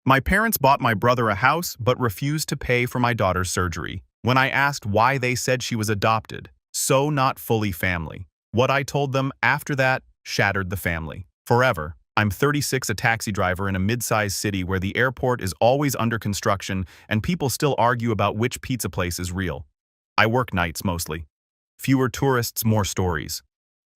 My parents bought my brother a house but refused to pay for my daughter's surgery. When I asked why, they said she was adopted, so not fully family. What I told them after that shattered the family. Forever. I'm 36, a taxi driver in a mid-sized city where the airport is always under construction and people still argue about which pizza place is real. I work nights mostly. Fewer tourists, more stories.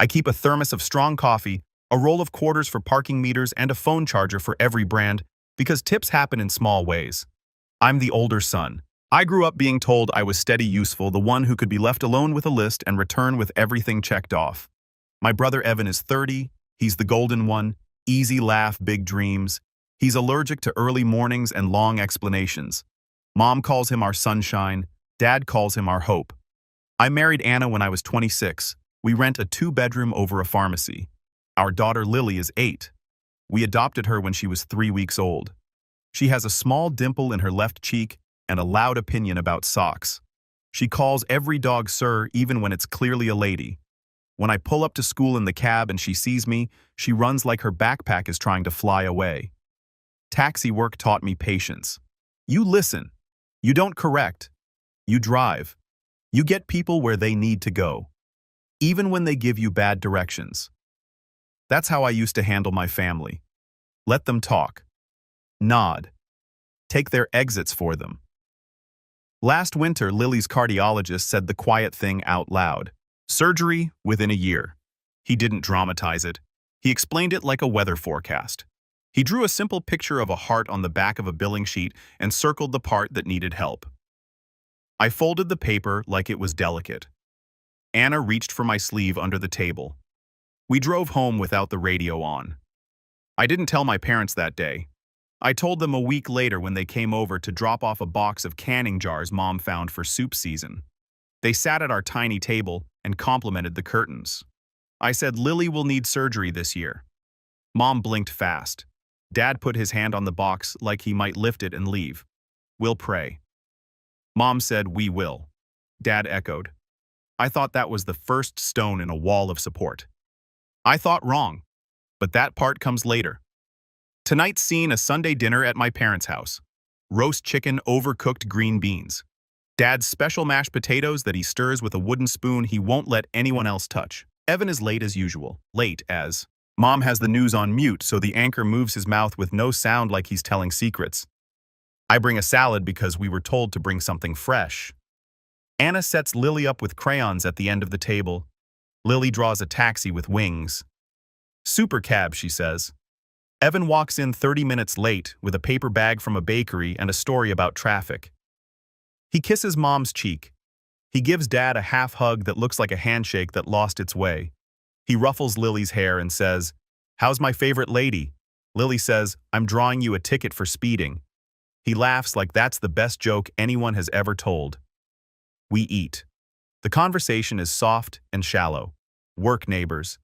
I keep a thermos of strong coffee, a roll of quarters for parking meters, and a phone charger for every brand, because tips happen in small ways. I'm the older son. I grew up being told I was steady, useful, the one who could be left alone with a list and return with everything checked off. My brother Evan is 30. He's the golden one. Easy laugh, big dreams. He's allergic to early mornings and long explanations. Mom calls him our sunshine. Dad calls him our hope. I married Anna when I was 26. We rent a 2-bedroom over a pharmacy. Our daughter Lily is 8. We adopted her when she was 3 weeks old. She has a small dimple in her left cheek and a loud opinion about socks. She calls every dog sir, even when it's clearly a lady. When I pull up to school in the cab and she sees me, she runs like her backpack is trying to fly away. Taxi work taught me patience. You listen. You don't correct. You drive. You get people where they need to go, even when they give you bad directions. That's how I used to handle my family. Let them talk. Nod. Take their exits for them. Last winter, Lily's cardiologist said the quiet thing out loud. Surgery within a year. He didn't dramatize it. He explained it like a weather forecast. He drew a simple picture of a heart on the back of a billing sheet and circled the part that needed help. I folded the paper like it was delicate. Anna reached for my sleeve under the table. We drove home without the radio on. I didn't tell my parents that day. I told them a week later when they came over to drop off a box of canning jars Mom found for soup season. They sat at our tiny table and complimented the curtains. I said Lily will need surgery this year. Mom blinked fast. Dad put his hand on the box like he might lift it and leave. We'll pray. Mom said we will. Dad echoed. I thought that was the first stone in a wall of support. I thought wrong, but that part comes later. Tonight's scene, a Sunday dinner at my parents' house. Roast chicken, overcooked green beans. Dad's special mashed potatoes that he stirs with a wooden spoon he won't let anyone else touch. Evan is late as usual. Late as Mom has the news on mute, so the anchor moves his mouth with no sound like he's telling secrets. I bring a salad because we were told to bring something fresh. Anna sets Lily up with crayons at the end of the table. Lily draws a taxi with wings. Super cab, she says. Evan walks in 30 minutes late with a paper bag from a bakery and a story about traffic. He kisses Mom's cheek. He gives Dad a half hug that looks like a handshake that lost its way. He ruffles Lily's hair and says, "How's my favorite lady?" Lily says, "I'm drawing you a ticket for speeding." He laughs like that's the best joke anyone has ever told. We eat. The conversation is soft and shallow. Work neighbors.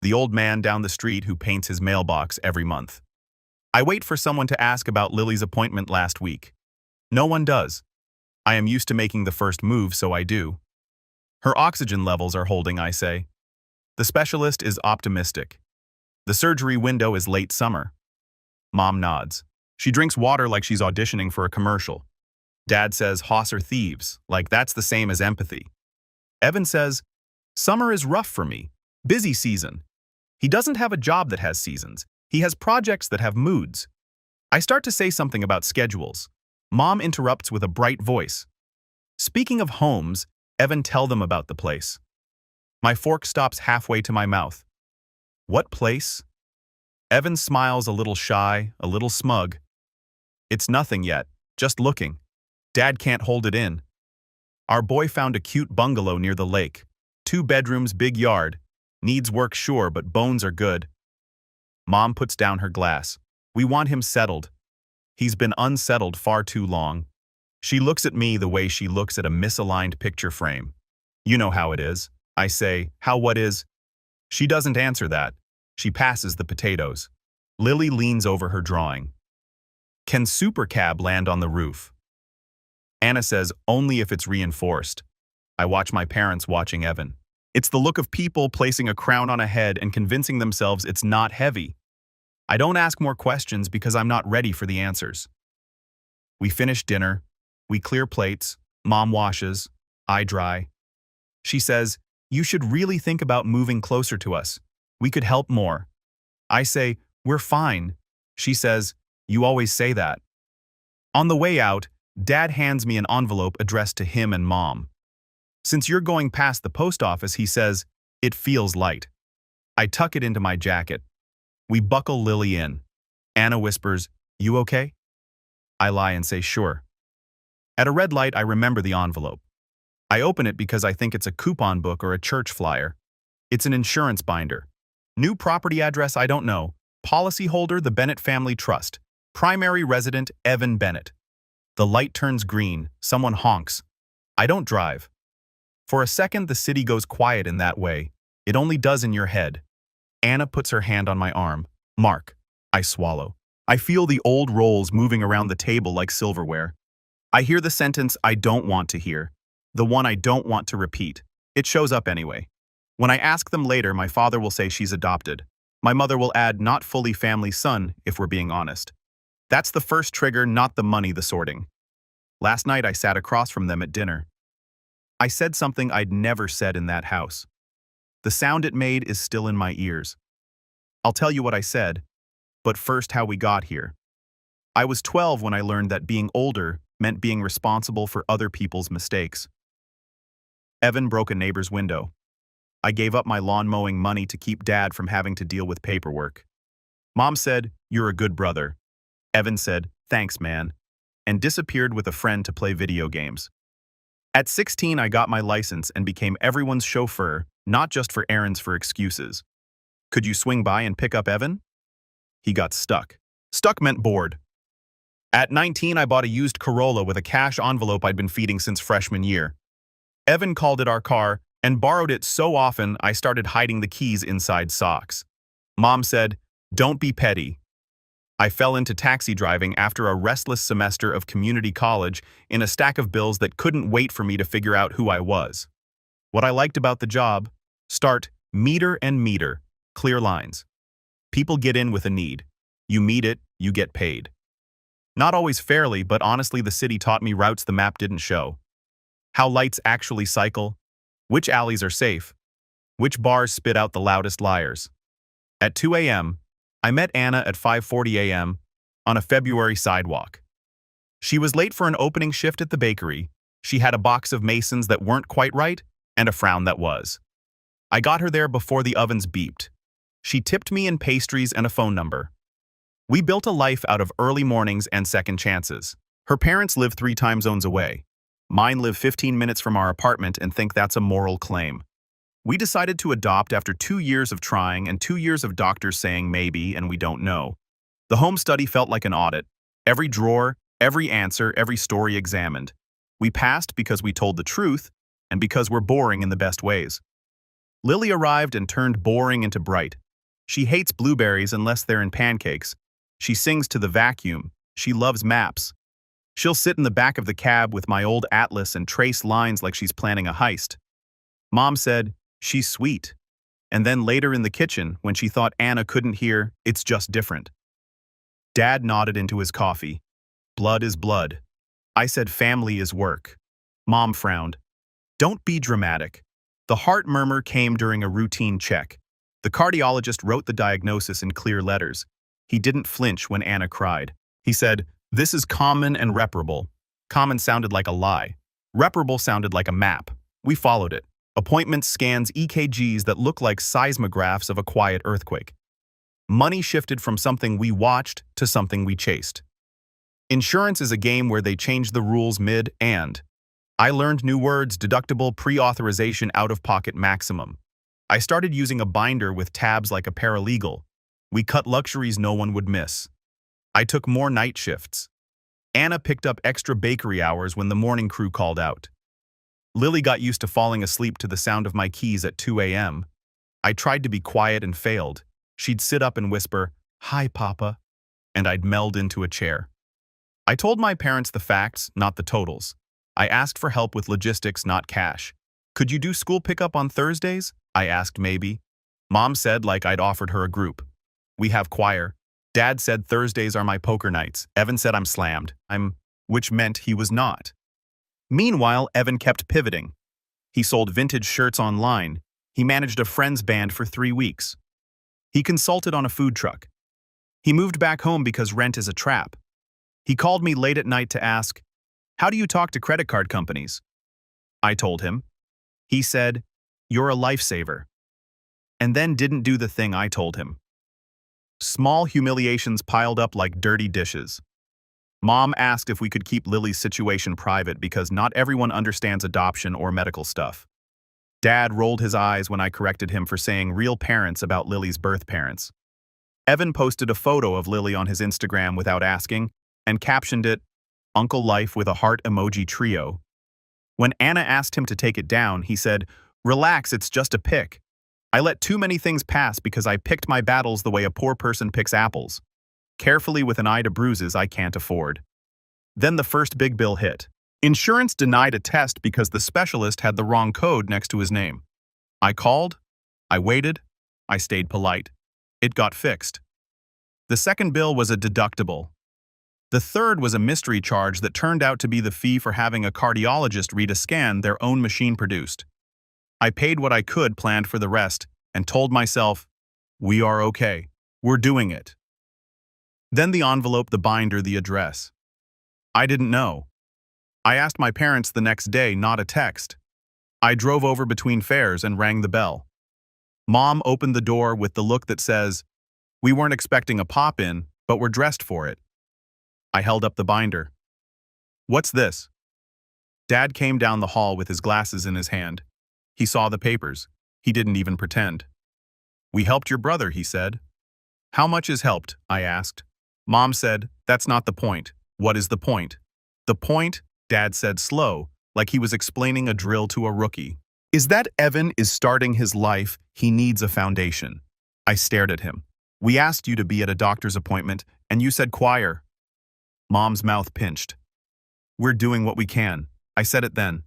The old man down the street who paints his mailbox every month. I wait for someone to ask about Lily's appointment last week. No one does. I am used to making the first move, so I do. Her oxygen levels are holding, I say. The specialist is optimistic. The surgery window is late summer. Mom nods. She drinks water like she's auditioning for a commercial. Dad says hoss are thieves, like that's the same as empathy. Evan says, summer is rough for me. Busy season. He doesn't have a job that has seasons. He has projects that have moods. I start to say something about schedules. Mom interrupts with a bright voice. Speaking of homes, Evan, tell them about the place. My fork stops halfway to my mouth. What place? Evan smiles a little shy, a little smug. It's nothing yet, just looking. Dad can't hold it in. Our boy found a cute bungalow near the lake. 2 bedrooms, big yard. Needs work sure, but bones are good. Mom puts down her glass. We want him settled. He's been unsettled far too long. She looks at me the way she looks at a misaligned picture frame. You know how it is. I say, how what is? She doesn't answer that. She passes the potatoes. Lily leans over her drawing. Can Super Cab land on the roof? Anna says, only if it's reinforced. I watch my parents watching Evan. It's the look of people placing a crown on a head and convincing themselves it's not heavy. I don't ask more questions because I'm not ready for the answers. We finish dinner. We clear plates. Mom washes. I dry. She says, "You should really think about moving closer to us. We could help more." I say, "We're fine." She says, "You always say that." On the way out, Dad hands me an envelope addressed to him and Mom. "Since you're going past the post office," he says, "it feels light." I tuck it into my jacket. We buckle Lily in. Anna whispers, "You okay?" I lie and say, "Sure." At a red light, I remember the envelope. I open it because I think it's a coupon book or a church flyer. It's an insurance binder. New property address I don't know. Policyholder the Bennett Family Trust. Primary resident Evan Bennett. The light turns green. Someone honks. I don't drive. For a second, the city goes quiet in that way. It only does in your head. Anna puts her hand on my arm. "Mark." I swallow. I feel the old rolls moving around the table like silverware. I hear the sentence I don't want to hear. The one I don't want to repeat. It shows up anyway. When I ask them later, my father will say she's adopted. My mother will add not fully family son, if we're being honest. That's the first trigger, not the money, the sorting. Last night I sat across from them at dinner. I said something I'd never said in that house. The sound it made is still in my ears. I'll tell you what I said, but first how we got here. I was 12 when I learned that being older meant being responsible for other people's mistakes. Evan broke a neighbor's window. I gave up my lawn mowing money to keep Dad from having to deal with paperwork. Mom said, "You're a good brother." Evan said, "Thanks, man," and disappeared with a friend to play video games. At 16, I got my license and became everyone's chauffeur, not just for errands for excuses. "Could you swing by and pick up Evan?" He got stuck. Stuck meant bored. At 19, I bought a used Corolla with a cash envelope I'd been feeding since freshman year. Evan called it our car and borrowed it so often I started hiding the keys inside socks. Mom said, "Don't be petty." I fell into taxi driving after a restless semester of community college in a stack of bills that couldn't wait for me to figure out who I was. What I liked about the job: start, meter and meter, clear lines. People get in with a need. You meet it, you get paid. Not always fairly, but honestly the city taught me routes the map didn't show. How lights actually cycle, which alleys are safe, which bars spit out the loudest liars. At 2 a.m., I met Anna at 5:40 a.m. on a February sidewalk. She was late for an opening shift at the bakery. She had a box of Masons that weren't quite right and a frown that was. I got her there before the ovens beeped. She tipped me in pastries and a phone number. We built a life out of early mornings and second chances. Her parents live 3 time zones away. Mine live 15 minutes from our apartment and think that's a moral claim. We decided to adopt after 2 years of trying and 2 years of doctors saying maybe and we don't know. The home study felt like an audit. Every drawer, every answer, every story examined. We passed because we told the truth and because we're boring in the best ways. Lily arrived and turned boring into bright. She hates blueberries unless they're in pancakes. She sings to the vacuum. She loves maps. She'll sit in the back of the cab with my old atlas and trace lines like she's planning a heist. Mom said, "She's sweet." And then later in the kitchen, when she thought Anna couldn't hear, "It's just different." Dad nodded into his coffee. "Blood is blood." I said, "Family is work." Mom frowned. "Don't be dramatic." The heart murmur came during a routine check. The cardiologist wrote the diagnosis in clear letters. He didn't flinch when Anna cried. He said, "This is common and reparable." Common sounded like a lie. Reparable sounded like a map. We followed it. Appointments, scans, EKGs that look like seismographs of a quiet earthquake. Money shifted from something we watched to something we chased. Insurance is a game where they change the rules mid-and. I learned new words: deductible, pre-authorization, out-of-pocket, maximum. I started using a binder with tabs like a paralegal. We cut luxuries no one would miss. I took more night shifts. Anna picked up extra bakery hours when the morning crew called out. Lily got used to falling asleep to the sound of my keys at 2 a.m. I tried to be quiet and failed. She'd sit up and whisper, "Hi, Papa," and I'd meld into a chair. I told my parents the facts, not the totals. I asked for help with logistics, not cash. "Could you do school pickup on Thursdays?" I asked maybe. Mom said like I'd offered her a group. "We have choir." Dad said Thursdays are my poker nights. Evan said I'm slammed. Which meant he was not. Meanwhile, Evan kept pivoting. He sold vintage shirts online. He managed a friend's band for 3 weeks. He consulted on a food truck. He moved back home because rent is a trap. He called me late at night to ask, "How do you talk to credit card companies?" I told him. He said, "You're a lifesaver." And then didn't do the thing I told him. Small humiliations piled up like dirty dishes. Mom asked if we could keep Lily's situation private because not everyone understands adoption or medical stuff. Dad rolled his eyes when I corrected him for saying real parents about Lily's birth parents. Evan posted a photo of Lily on his Instagram without asking and captioned it, "Uncle Life with a heart emoji trio." When Anna asked him to take it down, he said, "Relax, it's just a pic. I let too many things pass because I picked my battles the way a poor person picks apples. Carefully with an eye to bruises I can't afford." Then the first big bill hit. Insurance denied a test because the specialist had the wrong code next to his name. I called, I waited, I stayed polite. It got fixed. The second bill was a deductible. The third was a mystery charge that turned out to be the fee for having a cardiologist read a scan their own machine produced. I paid what I could, planned for the rest, and told myself, "We are okay. We're doing it." Then the envelope, the binder, the address. I didn't know. I asked my parents the next day, not a text. I drove over between fares and rang the bell. Mom opened the door with the look that says, "We weren't expecting a pop-in, but we're dressed for it." I held up the binder. "What's this?" Dad came down the hall with his glasses in his hand. He saw the papers. He didn't even pretend. "We helped your brother," he said. "How much is helped?" I asked. Mom said, "That's not the point." "What is the point?" "The point," Dad said slow, like he was explaining a drill to a rookie, "is that Evan is starting his life. He needs a foundation." I stared at him. "We asked you to be at a doctor's appointment, and you said choir." Mom's mouth pinched. "We're doing what we can." I said it then.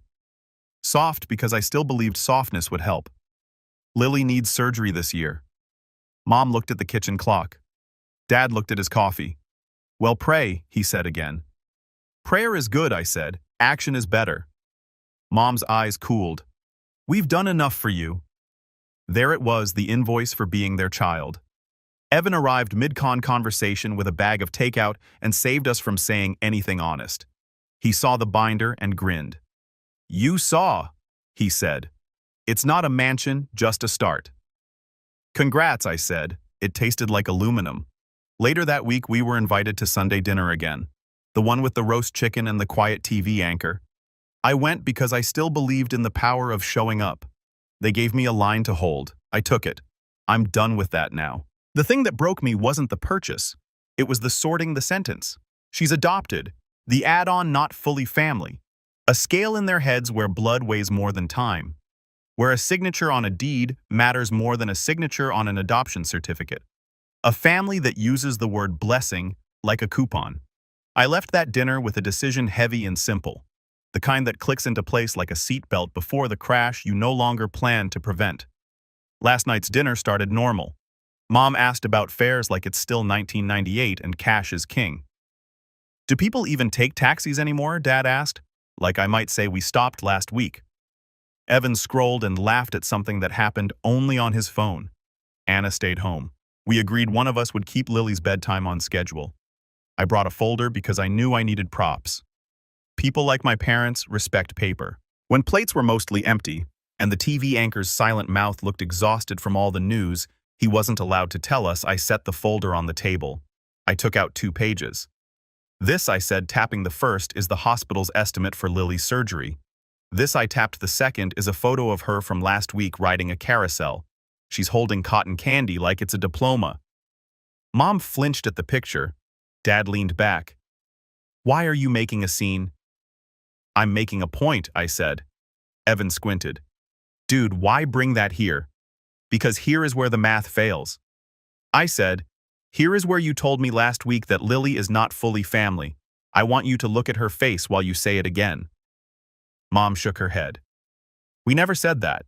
Soft because I still believed softness would help. "Lily needs surgery this year." Mom looked at the kitchen clock. Dad looked at his coffee. "Well, pray," he said again. "Prayer is good," I said. "Action is better." Mom's eyes cooled. "We've done enough for you." There it was, the invoice for being their child. Evan arrived mid-con conversation with a bag of takeout and saved us from saying anything honest. He saw the binder and grinned. "You saw," he said. "It's not a mansion, just a start." "Congrats," I said. It tasted like aluminum. Later that week we were invited to Sunday dinner again. The one with the roast chicken and the quiet TV anchor. I went because I still believed in the power of showing up. They gave me a line to hold. I took it. I'm done with that now. The thing that broke me wasn't the purchase. It was the sorting the sentence. She's adopted. The add-on, not fully family. A scale in their heads where blood weighs more than time. Where a signature on a deed matters more than a signature on an adoption certificate. A family that uses the word blessing like a coupon. I left that dinner with a decision heavy and simple. The kind that clicks into place like a seatbelt before the crash you no longer plan to prevent. Last night's dinner started normal. Mom asked about fares like it's still 1998 and cash is king. "Do people even take taxis anymore?" Dad asked. Like I might say we stopped last week. Evan scrolled and laughed at something that happened only on his phone. Anna stayed home. We agreed one of us would keep Lily's bedtime on schedule. I brought a folder because I knew I needed props. People like my parents respect paper. When plates were mostly empty, and the TV anchor's silent mouth looked exhausted from all the news he wasn't allowed to tell us, I set the folder on the table. I took out 2 pages. "This," I said, tapping the first, "is the hospital's estimate for Lily's surgery. This," I tapped the second, "is a photo of her from last week riding a carousel. She's holding cotton candy like it's a diploma." Mom flinched at the picture. Dad leaned back. "Why are you making a scene?" "I'm making a point," I said. Evan squinted. "Dude, why bring that here?" "Because here is where the math fails." I said, "Here is where you told me last week that Lily is not fully family. I want you to look at her face while you say it again." Mom shook her head. "We never said that."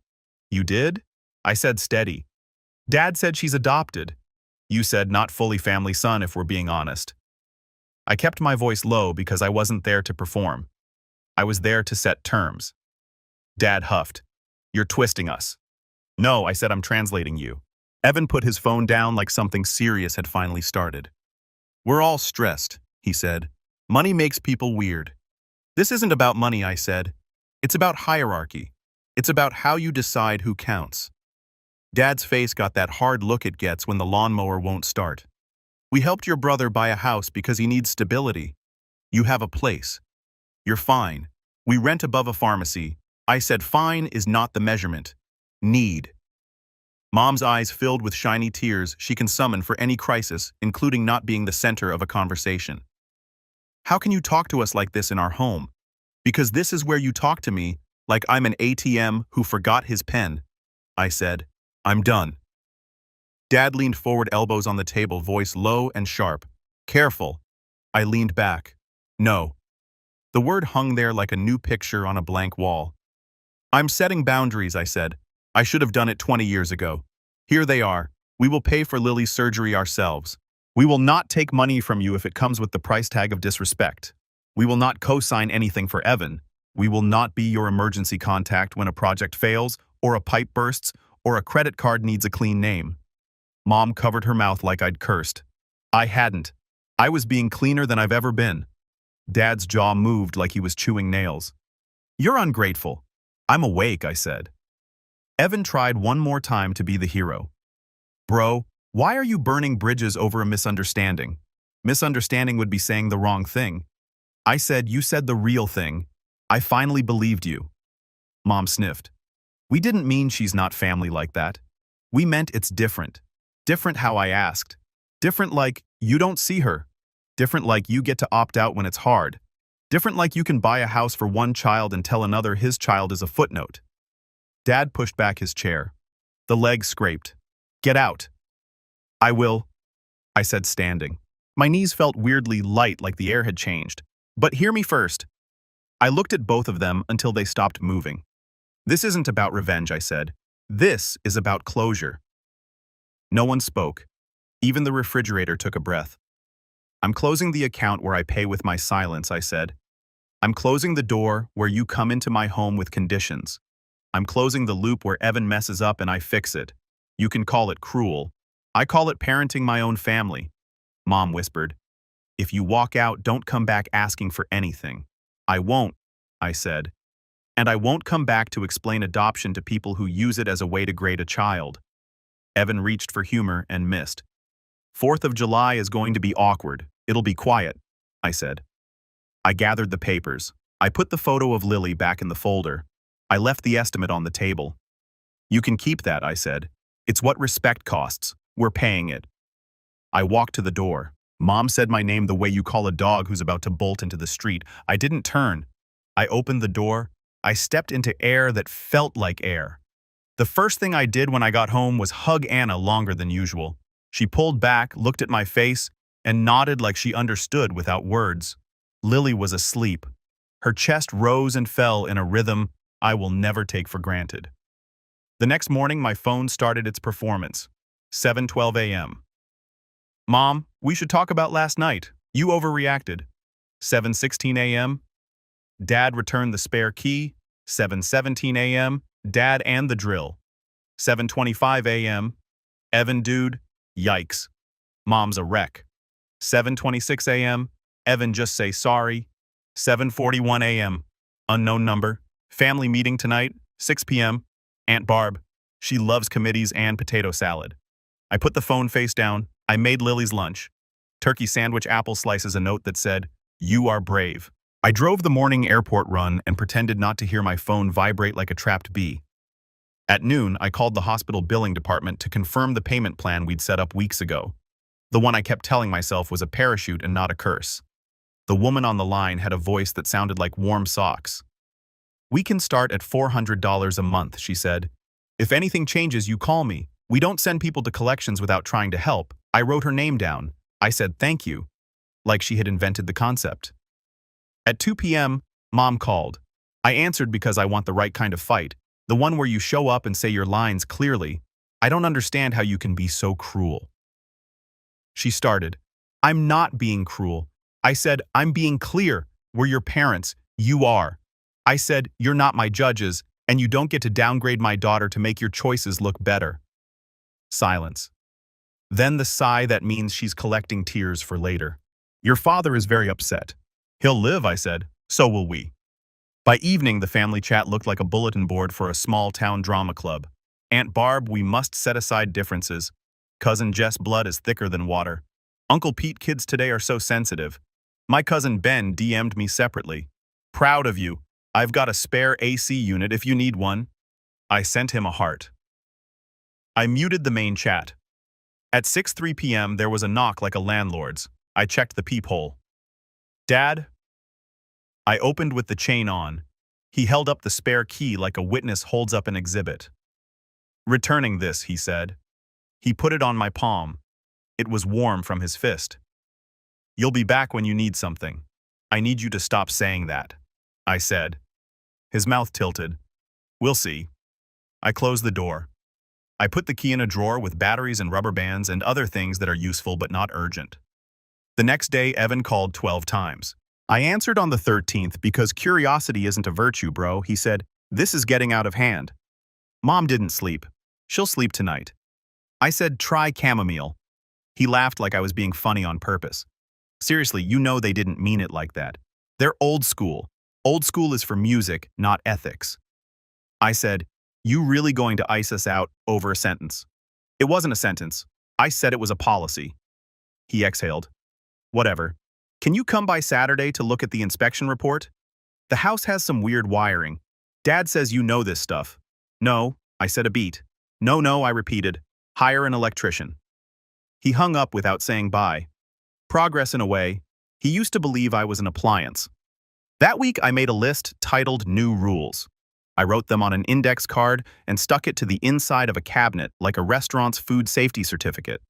"You did?" I said steady. "Dad said she's adopted." You said not fully family son if we're being honest. I kept my voice low because I wasn't there to perform. I was there to set terms. Dad huffed. You're twisting us. No, I said I'm translating you. Evan put his phone down like something serious had finally started. We're all stressed, he said. Money makes people weird. This isn't about money, I said. It's about hierarchy. It's about how you decide who counts. Dad's face got that hard look it gets when the lawnmower won't start. We helped your brother buy a house because he needs stability. You have a place. You're fine. We rent above a pharmacy. I said fine is not the measurement. Need. Mom's eyes filled with shiny tears she can summon for any crisis, including not being the center of a conversation. How can you talk to us like this in our home? Because this is where you talk to me, like I'm an ATM who forgot his pen. I said, I'm done. Dad leaned forward, elbows on the table, voice low and sharp. Careful. I leaned back. No. The word hung there like a new picture on a blank wall. I'm setting boundaries, I said. I should have done it 20 years ago. Here they are. We will pay for Lily's surgery ourselves. We will not take money from you if it comes with the price tag of disrespect. We will not co-sign anything for Evan. We will not be your emergency contact when a project fails, or a pipe bursts, or a credit card needs a clean name. Mom covered her mouth like I'd cursed. I hadn't. I was being cleaner than I've ever been. Dad's jaw moved like he was chewing nails. You're ungrateful. I'm awake, I said. Evan tried one more time to be the hero. Bro, why are you burning bridges over a misunderstanding? Misunderstanding would be saying the wrong thing. I said, you said the real thing. I finally believed you. Mom sniffed. We didn't mean she's not family like that. We meant it's different. Different how I asked. Different like you don't see her. Different like you get to opt out when it's hard. Different like you can buy a house for one child and tell another his child is a footnote. Dad pushed back his chair. The leg scraped. Get out. I will, I said, standing. My knees felt weirdly light like the air had changed. But hear me first. I looked at both of them until they stopped moving. This isn't about revenge, I said. This is about closure. No one spoke. Even the refrigerator took a breath. I'm closing the account where I pay with my silence, I said. I'm closing the door where you come into my home with conditions. I'm closing the loop where Evan messes up and I fix it. You can call it cruel. I call it parenting my own family. Mom whispered. If you walk out, don't come back asking for anything. I won't, I said. And I won't come back to explain adoption to people who use it as a way to grade a child. Evan reached for humor and missed. 4th of July is going to be awkward. It'll be quiet, I said. I gathered the papers. I put the photo of Lily back in the folder. I left the estimate on the table. You can keep that, I said. It's what respect costs. We're paying it. I walked to the door. Mom said my name the way you call a dog who's about to bolt into the street. I didn't turn. I opened the door. I stepped into air that felt like air. The first thing I did when I got home was hug Anna longer than usual. She pulled back, looked at my face, and nodded like she understood without words. Lily was asleep. Her chest rose and fell in a rhythm I will never take for granted. The next morning, my phone started its performance. 7:12 a.m. Mom, we should talk about last night. You overreacted. 7:16 a.m. Dad returned the spare key. 7:17 a.m. Dad and the drill. 7:25 a.m. Evan dude. Yikes. Mom's a wreck. 7:26 a.m. Evan just say sorry. 7:41 a.m. Unknown number. Family meeting tonight. 6 p.m. Aunt Barb. She loves committees and potato salad. I put the phone face down. I made Lily's lunch. Turkey sandwich, apple slices, a note that said, "You are brave." I drove the morning airport run and pretended not to hear my phone vibrate like a trapped bee. At noon, I called the hospital billing department to confirm the payment plan we'd set up weeks ago. The one I kept telling myself was a parachute and not a curse. The woman on the line had a voice that sounded like warm socks. "We can start at $400 a month," she said. "If anything changes, you call me. We don't send people to collections without trying to help." I wrote her name down. I said thank you, like she had invented the concept. At 2 p.m., Mom called. I answered because I want the right kind of fight, the one where you show up and say your lines clearly. I don't understand how you can be so cruel. She started. I'm not being cruel. I said, I'm being clear. We're your parents. You are. I said, you're not my judges, and you don't get to downgrade my daughter to make your choices look better. Silence. Then the sigh that means she's collecting tears for later. Your father is very upset. He'll live, I said. So will we. By evening, the family chat looked like a bulletin board for a small-town drama club. Aunt Barb, we must set aside differences. Cousin Jess' blood is thicker than water. Uncle Pete, kids today are so sensitive. My cousin Ben DM'd me separately. Proud of you. I've got a spare AC unit if you need one. I sent him a heart. I muted the main chat. At 6:03 p.m., there was a knock like a landlord's. I checked the peephole. Dad? I opened with the chain on. He held up the spare key like a witness holds up an exhibit. Returning this, he said. He put it on my palm. It was warm from his fist. You'll be back when you need something. I need you to stop saying that, I said. His mouth tilted. We'll see. I closed the door. I put the key in a drawer with batteries and rubber bands and other things that are useful but not urgent. The next day, Evan called 12 times. I answered on the 13th because curiosity isn't a virtue, bro. He said, this is getting out of hand. Mom didn't sleep. She'll sleep tonight. I said, try chamomile. He laughed like I was being funny on purpose. Seriously, you know they didn't mean it like that. They're old school. Old school is for music, not ethics. I said, you really going to ice us out over a sentence? It wasn't a sentence. I said it was a policy. He exhaled. Whatever. Can you come by Saturday to look at the inspection report? The house has some weird wiring. Dad says you know this stuff. No, I said a beat. No, I repeated. Hire an electrician. He hung up without saying bye. Progress in a way. He used to believe I was an appliance. That week I made a list titled New Rules. I wrote them on an index card and stuck it to the inside of a cabinet like a restaurant's food safety certificate.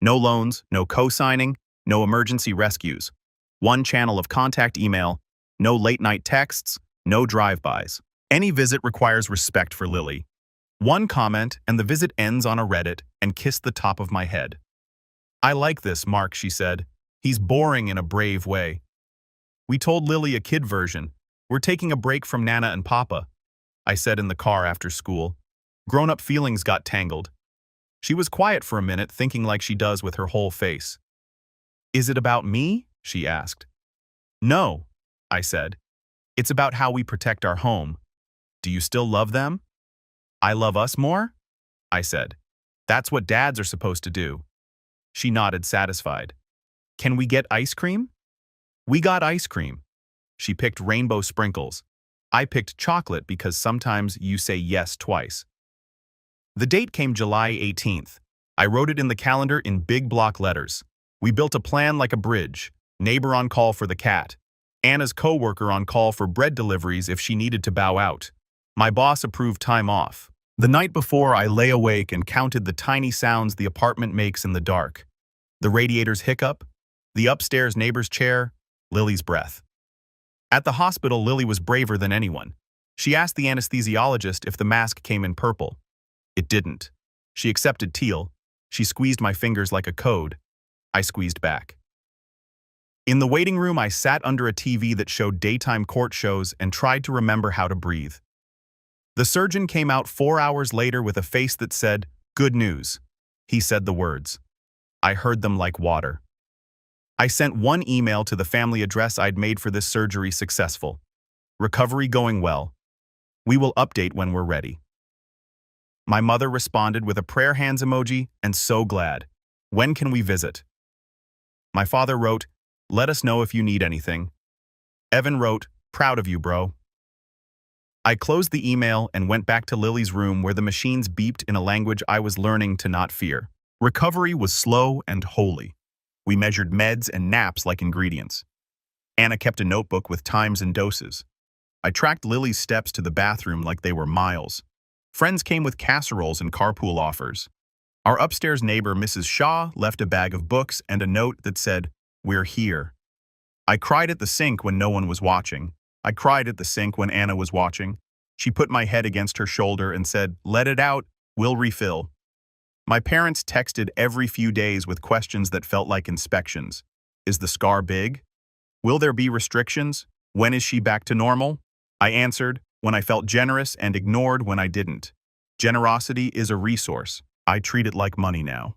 No loans, no co-signing, no emergency rescues. One channel of contact email, no late-night texts, no drive-bys. Any visit requires respect for Lily. One comment and the visit ends on a Reddit and kissed the top of my head. I like this, Mark, she said. He's boring in a brave way. We told Lily a kid version. We're taking a break from Nana and Papa, I said in the car after school. Grown-up feelings got tangled. She was quiet for a minute, thinking like she does with her whole face. Is it about me? She asked. No, I said. It's about how we protect our home. Do you still love them? I love us more? I said. That's what dads are supposed to do. She nodded, satisfied. Can we get ice cream? We got ice cream. She picked rainbow sprinkles. I picked chocolate because sometimes you say yes twice. The date came July 18th. I wrote it in the calendar in big block letters. We built a plan like a bridge. Neighbor on call for the cat. Anna's co-worker on call for bread deliveries if she needed to bow out. My boss approved time off. The night before, I lay awake and counted the tiny sounds the apartment makes in the dark. The radiator's hiccup, the upstairs neighbor's chair, Lily's breath. At the hospital, Lily was braver than anyone. She asked the anesthesiologist if the mask came in purple. It didn't. She accepted teal. She squeezed my fingers like a code. I squeezed back. In the waiting room, I sat under a TV that showed daytime court shows and tried to remember how to breathe. The surgeon came out 4 hours later with a face that said, "Good news." He said the words. I heard them like water. I sent one email to the family address I'd made for this surgery successful. Recovery going well. We will update when we're ready. My mother responded with a prayer hands emoji and so glad. When can we visit? My father wrote, let us know if you need anything. Evan wrote, proud of you, bro. I closed the email and went back to Lily's room where the machines beeped in a language I was learning to not fear. Recovery was slow and holy. We measured meds and naps like ingredients. Anna kept a notebook with times and doses. I tracked Lily's steps to the bathroom like they were miles. Friends came with casseroles and carpool offers. Our upstairs neighbor, Mrs. Shaw, left a bag of books and a note that said, we're here. I cried at the sink when no one was watching. I cried at the sink when Anna was watching. She put my head against her shoulder and said, let it out, we'll refill. My parents texted every few days with questions that felt like inspections. Is the scar big? Will there be restrictions? When is she back to normal? I answered when I felt generous and ignored when I didn't. Generosity is a resource. I treat it like money now.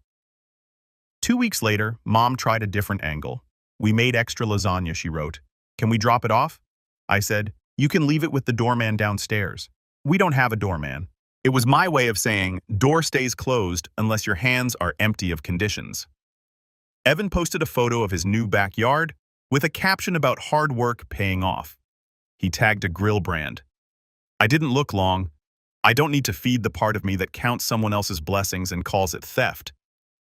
2 weeks later, Mom tried a different angle. We made extra lasagna, she wrote. Can we drop it off? I said, you can leave it with the doorman downstairs. We don't have a doorman. It was my way of saying, door stays closed unless your hands are empty of conditions. Evan posted a photo of his new backyard with a caption about hard work paying off. He tagged a grill brand. I didn't look long. I don't need to feed the part of me that counts someone else's blessings and calls it theft.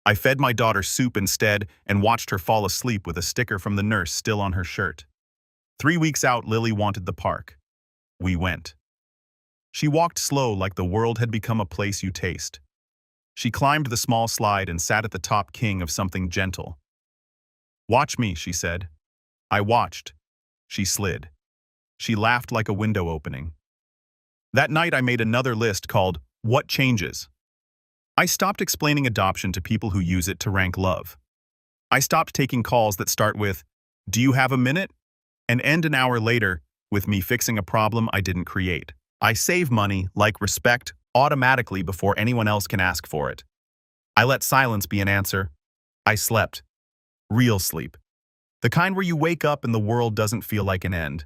I fed my daughter soup instead and watched her fall asleep with a sticker from the nurse still on her shirt. 3 weeks out, Lily wanted the park. We went. She walked slow like the world had become a place you taste. She climbed the small slide and sat at the top king of something gentle. Watch me, she said. I watched. She slid. She laughed like a window opening. That night I made another list called What Changes? I stopped explaining adoption to people who use it to rank love. I stopped taking calls that start with, do you have a minute? And end an hour later with me fixing a problem I didn't create. I save money, like respect, automatically before anyone else can ask for it. I let silence be an answer. I slept. Real sleep. The kind where you wake up and the world doesn't feel like an end.